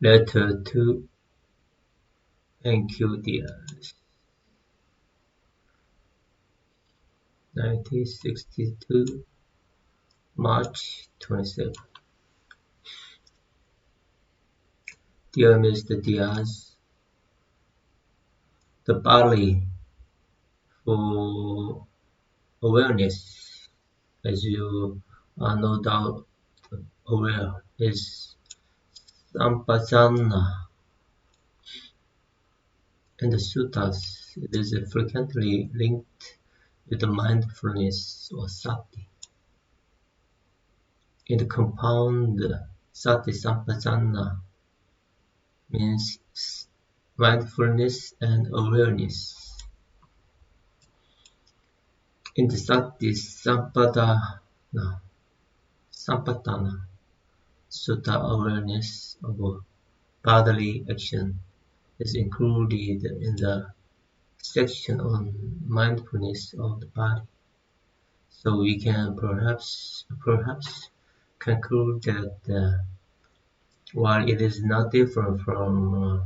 Letter to Enqudius, 1962, March 27. Dear Mr. Diaz, the barley for awareness, as you are no doubt aware, is sampajana. In the suttas, it is frequently linked with mindfulness or sati. In the compound, sati sampajana means mindfulness and awareness. In the sati sampatana sutta, awareness of bodily action is included in the section on mindfulness of the body. So we can perhaps conclude that while it is not different from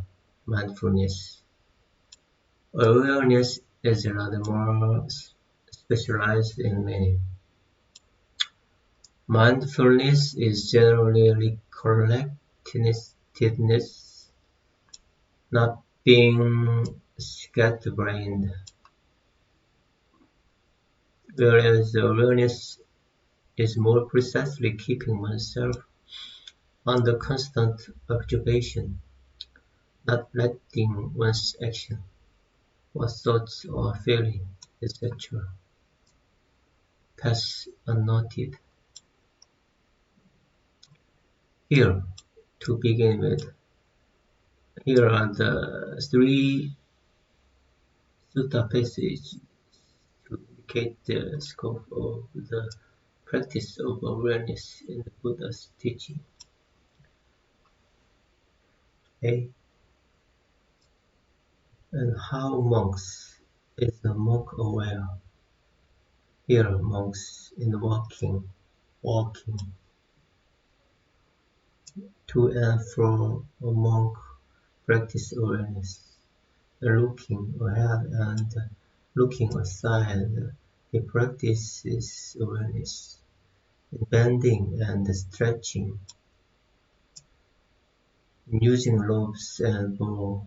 mindfulness, awareness is rather more specialized in meaning. Mindfulness is generally collectedness, not being scatterbrained, whereas awareness is more precisely keeping oneself under constant observation, not letting one's action, or thoughts or feeling, etc., pass unnoted. Here, to begin with, here are the three sutta passages to indicate the scope of the practice of awareness in the Buddha's teaching. A. And how monks is the monk aware? Here monks in walking to and fro, a monk practice awareness. Looking ahead and looking aside, he practices awareness. In bending and stretching, in using ropes and bow,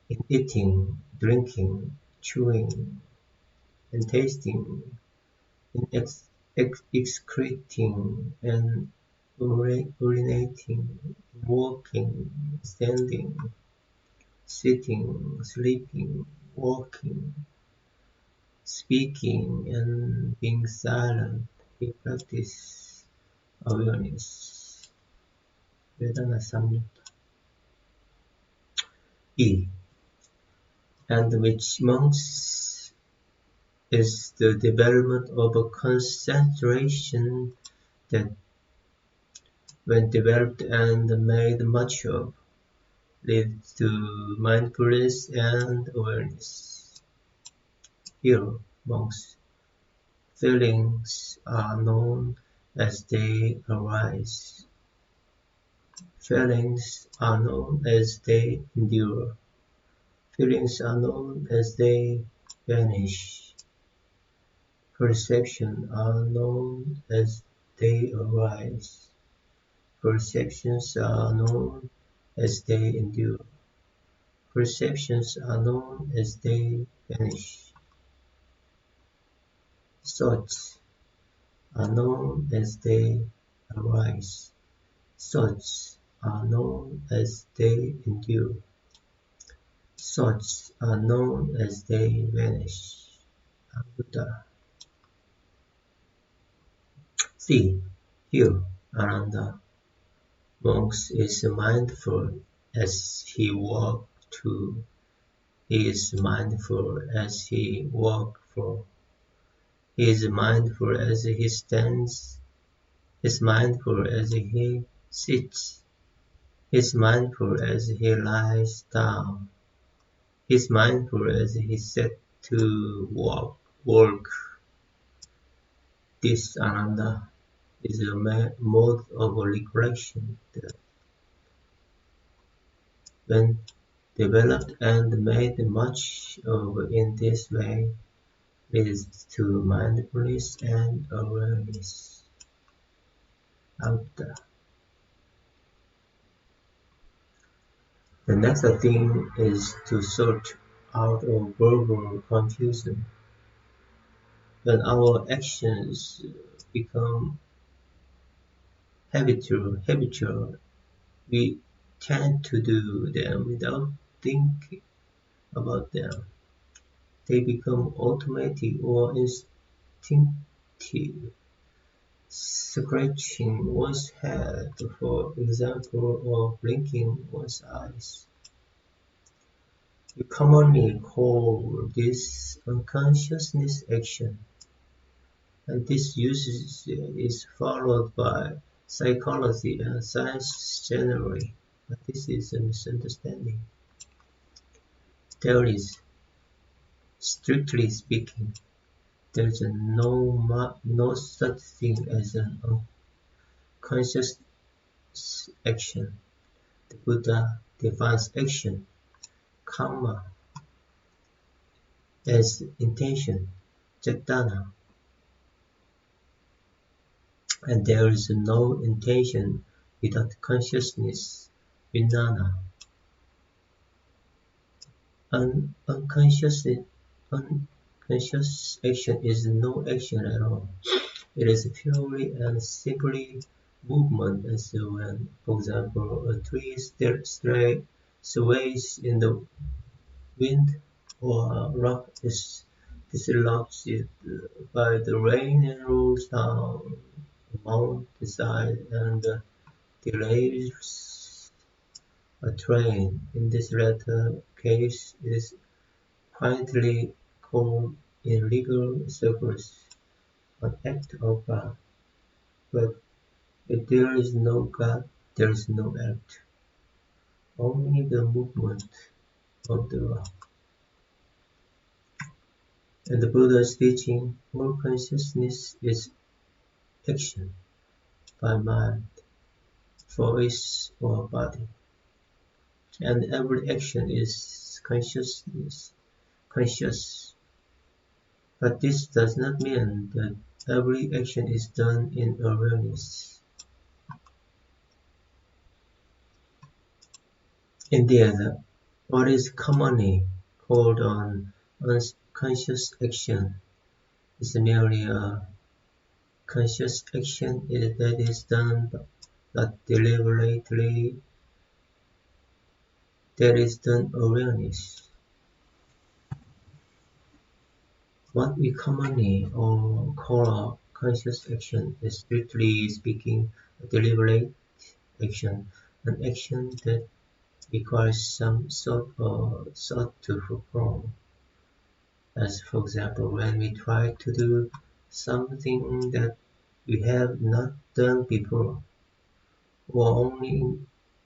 in eating, drinking, chewing, and tasting, in excreting and urinating, in walking, standing, sitting, sleeping, walking, speaking, and being silent. He practices awareness. Vedana Samyutta. E. And which monks is the development of a concentration that, when developed and made much of, leads to mindfulness and awareness. Here, monks' feelings are known as they arise. Feelings are known as they endure. Feelings are known as they vanish. Perceptions are known as they arise. Perceptions are known as they endure. Perceptions are known as they vanish. Thoughts are known as they arise. Thoughts are known as they endure. Thoughts are known as they vanish. Buddha. See, here, Ananda. Monks is mindful as he walks to. He is mindful as he walks for. He is mindful as he stands. He is mindful as he sits. He is mindful as he lies down. He is mindful as he set to work. This Ananda is a mode of recollection that when developed and made much of in this way, leads to mindfulness and awareness. Out. The next thing is to sort out of verbal confusion. When our actions become habitual, we tend to do them without thinking about them. They become automatic or instinctive. Scratching one's head, for example, or blinking one's eyes. We commonly call this unconsciousness action, and this usage is followed by psychology and science generally. But this is a misunderstanding. There is, strictly speaking, there is no such thing as an unconscious action. The Buddha defines action, karma, as intention, cetana, and there is no intention without consciousness, vijnana. Unconscious action is no action at all. It is purely and simply movement, as when, for example, a tree sways in the wind, or a rock is dislodged by the rain and rolls down a mountainside and derails a train. In this latter case, it is quietly called in legal circles an act of God. But if there is no God, there is no act, only the movement of the rock. In the Buddha's teaching, all consciousness is action by mind, voice, or body, and every action is conscious. But this does not mean that every action is done in awareness. Indeed, what is commonly called an unconscious action is merely a conscious action that is done but deliberately, that is done awareness. What we commonly call a conscious action is, strictly speaking, a deliberate action, an action that requires some thought to perform. As for example, when we try to do something that we have not done before, or only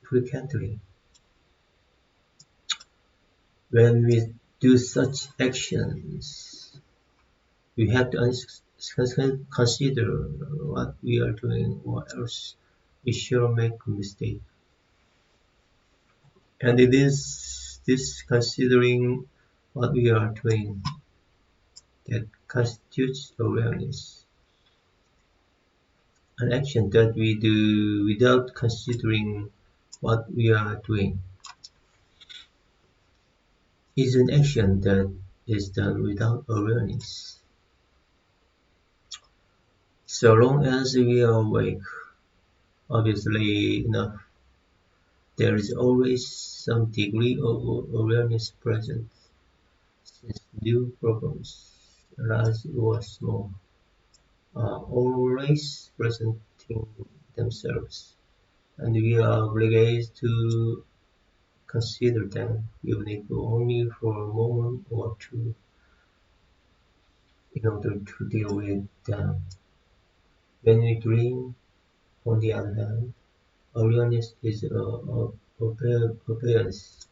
frequently. When we do such actions, we have to consider what we are doing, or else we sure make a mistake. And it is this considering what we are doing that constitutes awareness. An action that we do without considering what we are doing is an action that is done without awareness. So long as we are awake, obviously enough, there is always some degree of awareness present, since new problems, large or small, are always presenting themselves, and we are obligated to consider them, even if only for a moment or two, in order to deal with them. When we dream, on the other hand, awareness is awareness,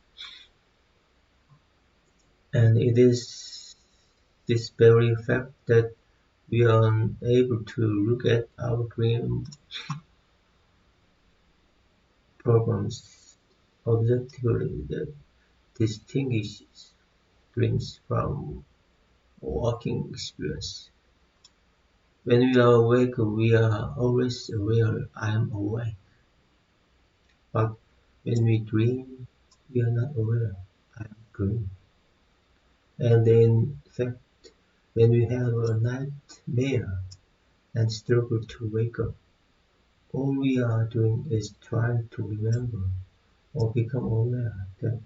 and it is this very fact that we are unable to look at our dream problems objectively that distinguishes dreams from waking experience. When we are awake, we are always aware I am awake. But when we dream, we are not aware I am dreaming. And in fact, when we have a nightmare and struggle to wake up, all we are doing is trying to remember or become aware that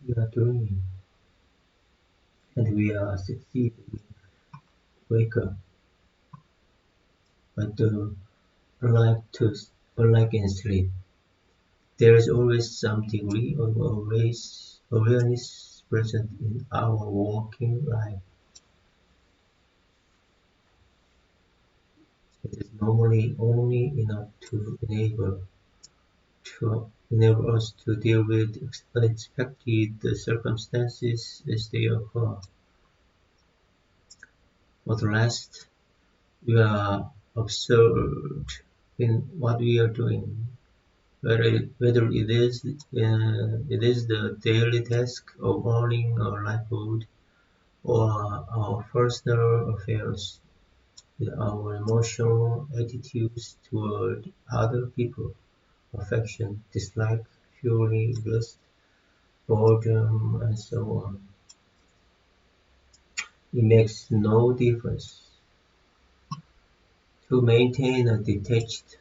we are dreaming, and we are succeeding wake up. But unlike, to, unlike in sleep, there is always some degree of awareness present in our waking life. It is normally only enough to enable us to deal with unexpected circumstances as they occur. For the rest, we are absorbed in what we are doing, whether it is the daily task of earning our livelihood or our personal affairs, with our emotional attitudes toward other people, affection, dislike, fury, lust, boredom, and so on. It makes no difference. To maintain a detached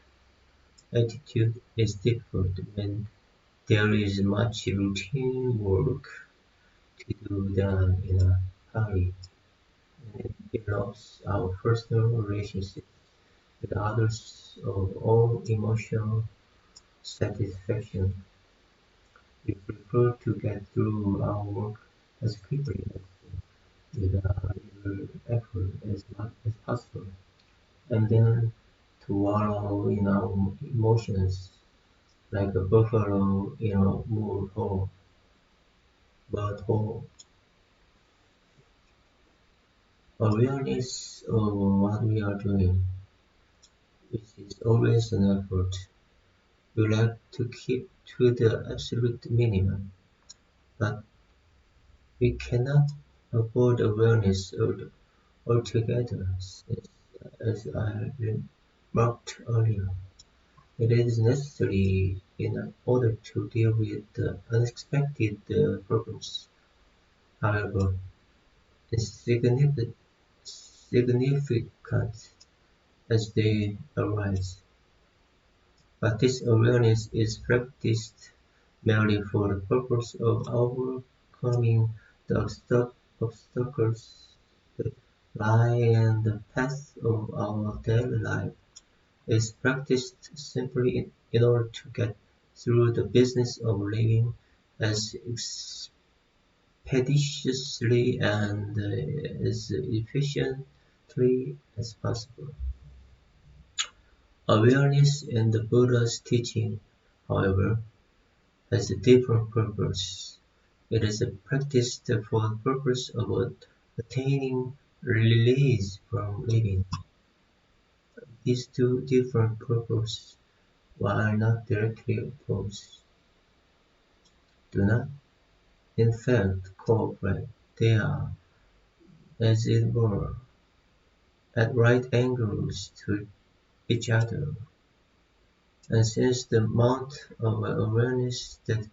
attitude is difficult when there is much routine work to do done in a hurry, and it involves our personal relationships with others of all emotional satisfaction. We prefer to get through our work as quickly as with little effort as much as possible, and then to wallow in our emotions like a buffalo in a moor hole, but hole. Awareness of what we are doing, which is always an effort. We like to keep to the absolute minimum, but we cannot avoid awareness altogether, as I remarked earlier. It is necessary in order to deal with the unexpected problems, however insignificant significant as they arise. But this awareness is practiced merely for the purpose of overcoming the obstacles that lie in the path of our daily life. It is practiced simply in order to get through the business of living as expeditiously and as efficiently as possible. Awareness in the Buddha's teaching, however, has a different purpose. It is practiced for the purpose of attaining release from living. These two different purposes, while not directly opposed, do not in fact cooperate. They are, as it were, at right angles to each other. And since the amount of awareness that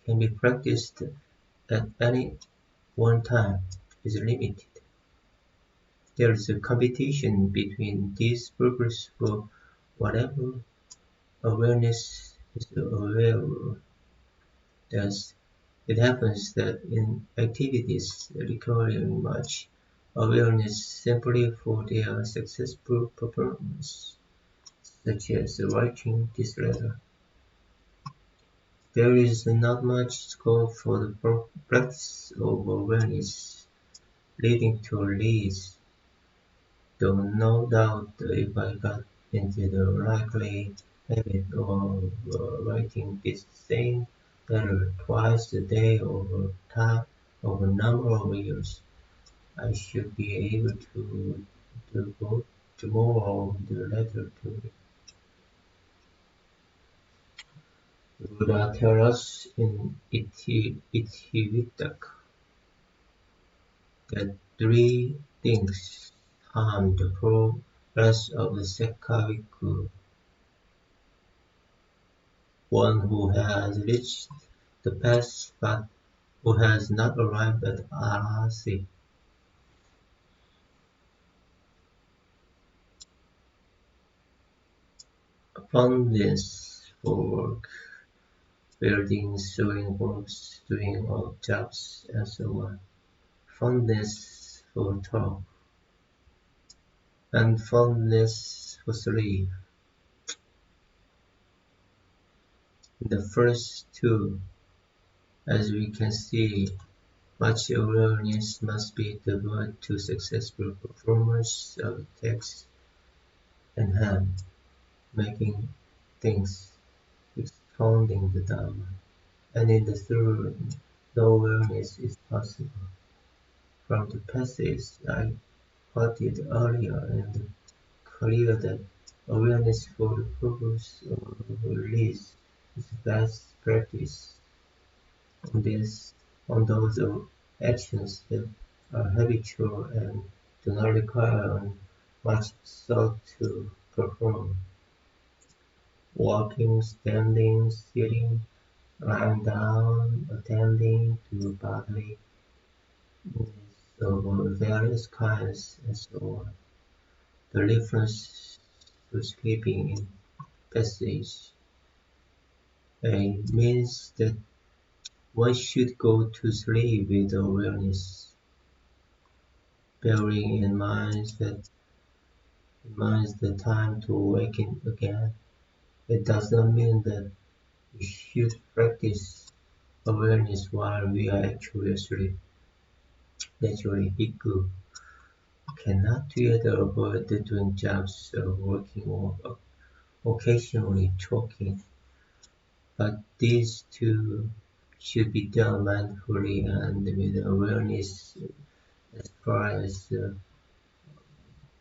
can be practiced at any one time is limited, there is a competition between these purposes for whatever awareness is aware of. Thus, it happens that in activities requiring much awareness simply for their successful performance, such as writing this letter, there is not much scope for the practice of awareness leading to release, though no doubt if I got into the likely habit of writing this same letter twice a day over a number of years, I should be able to devote more of the letter to Buddha tells us in Itivitak that three things harm the progress of the Sekkaviku: one who has reached the path but who has not arrived at Arahasi; fondness for work, building, sewing, books, doing odd jobs, and so on; fondness for talk; and fondness for sleep. In the first two, as we can see, much awareness must be devoted to successful performance of text and hand, making things, expounding the Dharma. And in the third, no awareness is possible. From the passage I quoted earlier, and clear that awareness for the purpose of release is best practice on this, on those actions that are habitual and do not require much thought to perform. Walking, standing, sitting, lying down, attending to bodily needs of various kinds, and so on. The reference to sleeping in passage A means that one should go to sleep with awareness, bearing in mind the time to awaken again. It does not mean that we should practice awareness while we are actually asleep. Naturally, bhikkhu cannot together avoid doing jobs or working or occasionally talking, but these two should be done mindfully and with awareness as far as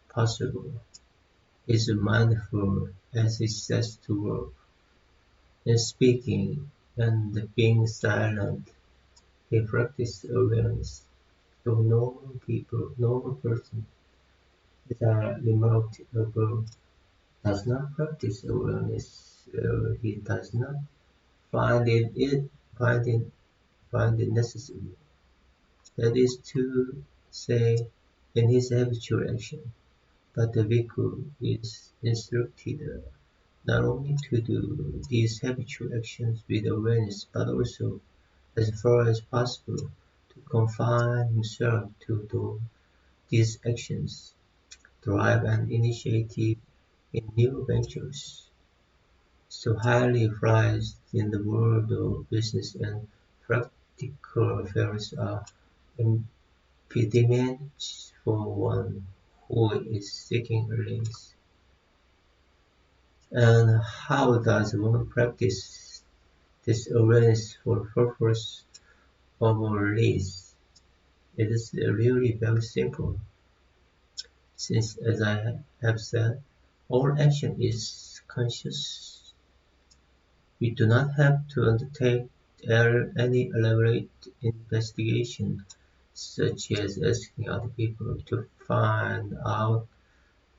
possible. Is mindful as he sets to work, in speaking and being silent. He practices awareness. So normal person, as I remarked above, does not practice awareness. He does not find find it find it necessary. That is to say, in his habitual action. But the bhikkhu is instructed not only to do these habitual actions with awareness, but also, as far as possible, to confine himself to these actions, drive an initiative in new ventures, so highly prized in the world of business and practical affairs are impediments for one who is seeking release. And how does one practice this awareness for purpose of release? It is really very simple, since, as I have said, all action is conscious. We do not have to undertake any elaborate investigation, such as asking other people to find out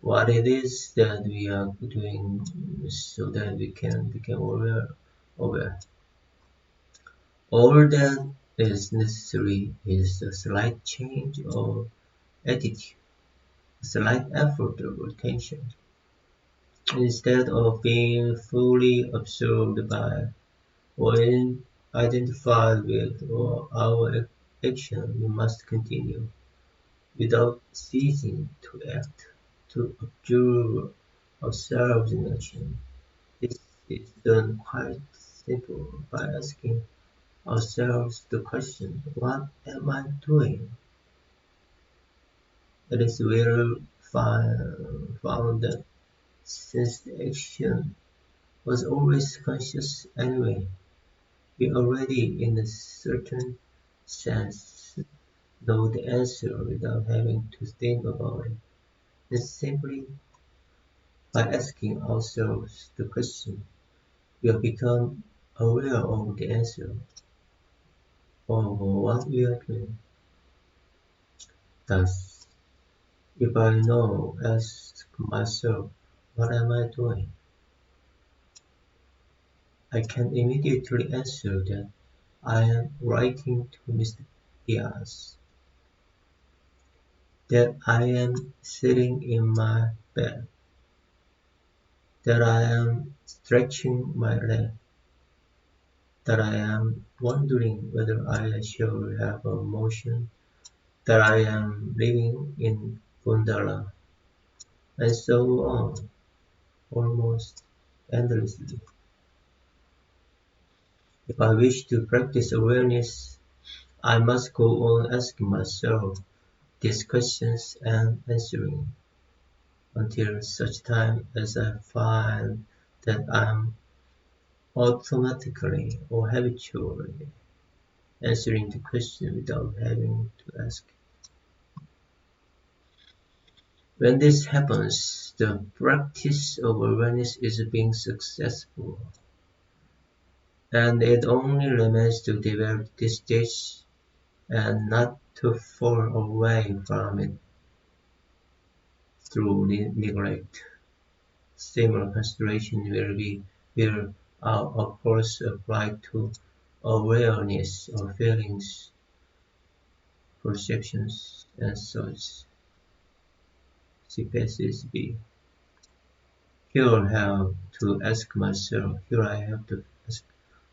what it is that we are doing so that we can become aware. All that is necessary is a slight change of attitude, a slight effort of attention. Instead of being fully absorbed by or identified with our action, we must continue, without ceasing to act, to observe ourselves in action. This is done quite simple by asking ourselves the question, what am I doing? It is well found that since the action was always conscious anyway, we already, in a certain sense, know the answer without having to think about it. It's simply by asking ourselves the question, we have become aware of the answer of what we are doing. Thus, if I now ask myself, what am I doing? I can immediately answer that I am writing to Mr. Diaz, that I am sitting in my bed, that I am stretching my leg, that I am wondering whether I shall have a motion, that I am living in gondola, and so on, almost endlessly. If I wish to practice awareness, I must go on asking myself these questions and answering until such time as I find that I am automatically or habitually answering the question without having to ask. When this happens, the practice of awareness is being successful, and it only remains to develop this stage and not to fall away from it through neglect. Similar consideration will of course apply to awareness of feelings, perceptions, and such. See passage B. Here I have to ask myself, here I have to ask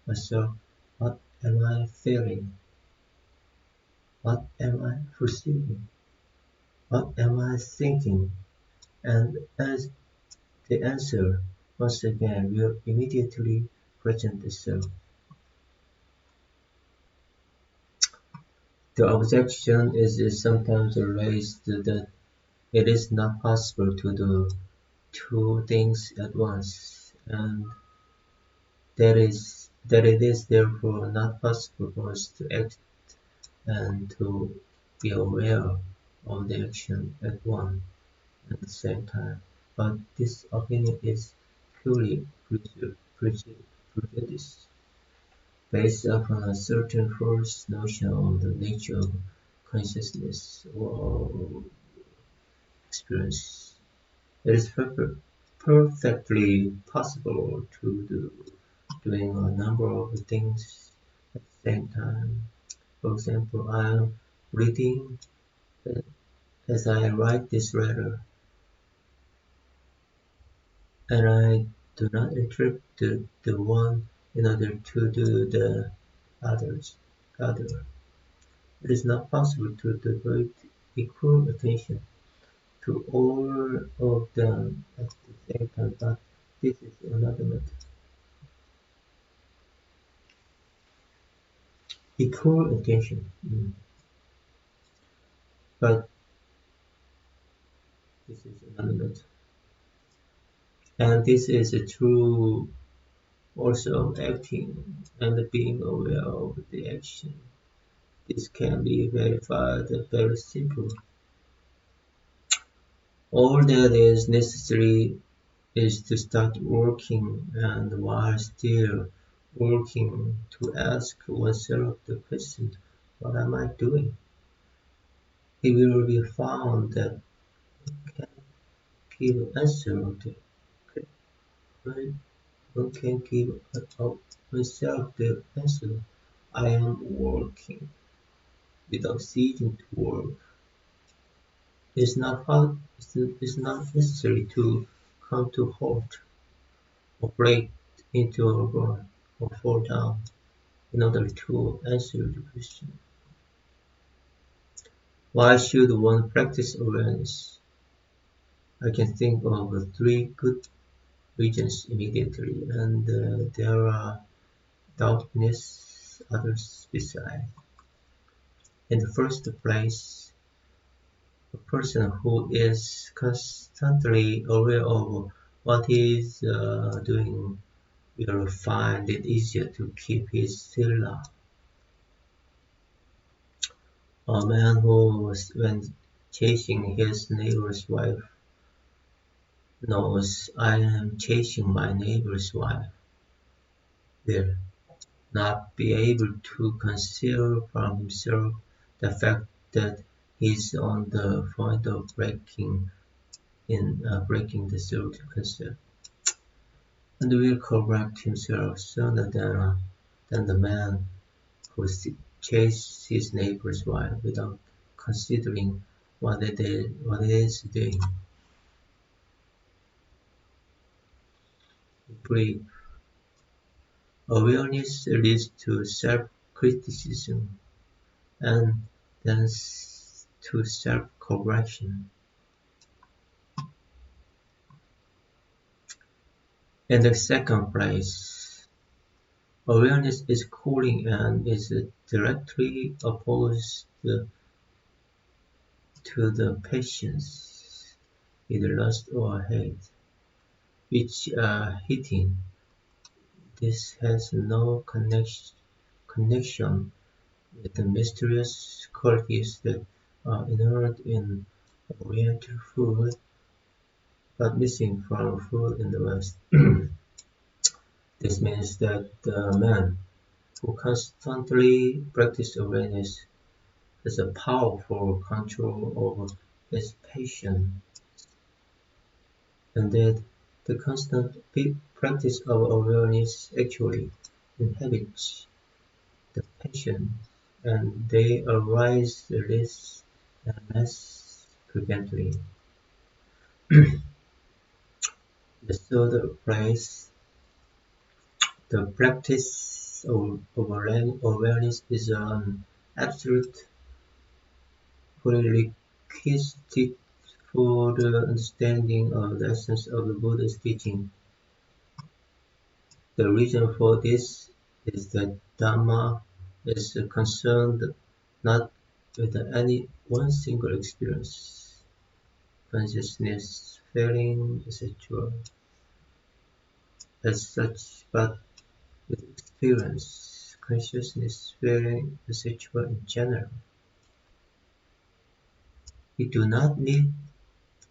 myself, what am I feeling? What am I perceiving? What am I thinking? And as the answer, once again, will immediately present itself. The objection is sometimes raised that it is not possible to do two things at once, and that it is therefore not possible for us to act and to be aware of the action at one at the same time. But this opinion is purely prejudice, based upon a certain false notion of the nature of consciousness or experience. It is perfectly possible to do doing a number of things at the same time. For example, I am reading as I write this letter, and I do not interrupt the one in order to do the others. Other. It is not possible to devote equal attention to all of them at the same time, but this is another matter. Equal attention, but this is another matter. And this is true also of acting and being aware of the action. This can be verified very simple. All that is necessary is to start working, and while still working, to ask oneself the question, what am I doing? It will be found that one can give an answer of the question. One can give oneself the answer, I am working, without ceasing to work. It's not necessary to come to halt, or break into a run, or fall down in order to answer the question. Why should one practice awareness? I can think of three good reasons immediately, and there are doubtless others besides. In the first place, a person who is constantly aware of what he is doing will find it easier to keep his sila. A man who, when chasing his neighbor's wife, knows I am chasing my neighbor's wife, will not be able to conceal from himself the fact that he is on the point of breaking the third concept, and will correct himself sooner than the man who chases his neighbor's wife without considering what it is doing. Brief awareness leads to self-criticism and then to self-correction. In the second place, awareness is cooling and is directly opposed to the passions, either lust or hate, which are hitting. This has no connection with the mysterious qualities that are inherent in Oriental food, but missing from food in the West. This means that the man who constantly practices awareness has a powerful control over his passion, and that the constant practice of awareness actually inhabits the passion, and they arise less and less frequently. The third place, the practice of awareness is an absolute prerequisite for the understanding of the essence of the Buddha's teaching. The reason for this is that Dhamma is concerned not with any one single experience, consciousness, feeling, etc., as such, but with experience, consciousness, feeling, etc. in general. We do not need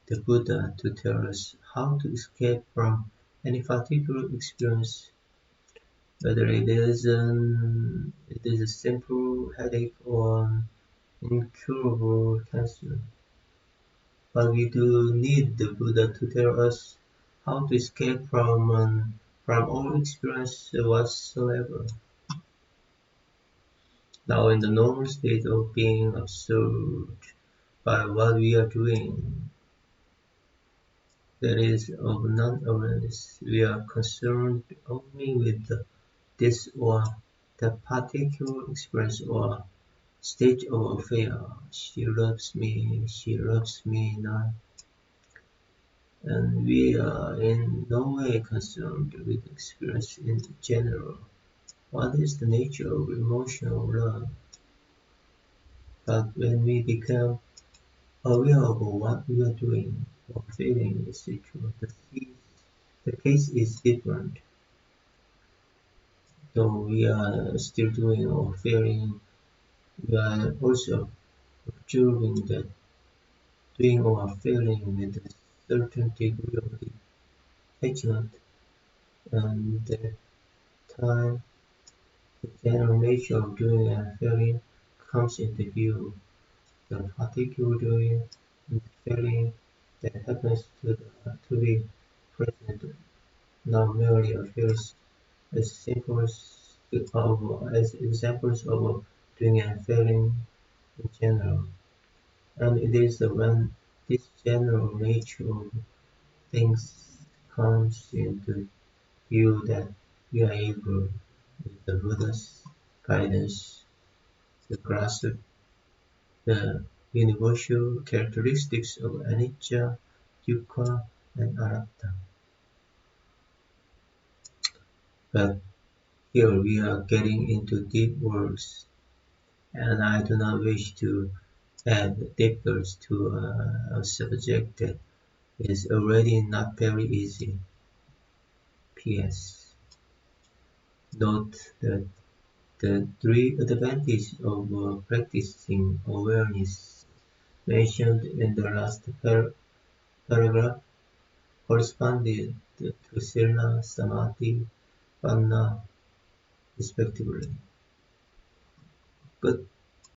the Buddha to tell us how to escape from any particular experience, whether it is a simple headache or an incurable cancer. But we do need the Buddha to tell us how to escape from all experience whatsoever. Now in the normal state of being observed by what we are doing, that is of non-awareness, we are concerned only with this or that particular experience or state of affair. She loves me not, and we are in no way concerned with experience in general. What is the nature of emotional love? But when we become aware of what we are doing or feeling, etc., the case is different. Though we are still doing or feeling, we are also observing that doing or feeling with a certain degree of detachment, and that time the general nature of doing and feeling comes into view. The particular doing and feeling that happens to be present now merely appears as as examples of doing and feeling in general. And it is when this general nature of things comes into view that we are able, with the Buddha's guidance, to grasp the universal characteristics of anicca, dukkha, and anatta. But here we are getting into deep words, and I do not wish to add difficulties to a subject that is already not very easy. P.S. Note that the three advantages of practicing awareness mentioned in the last paragraph corresponded to sila, samadhi, panna, respectively. But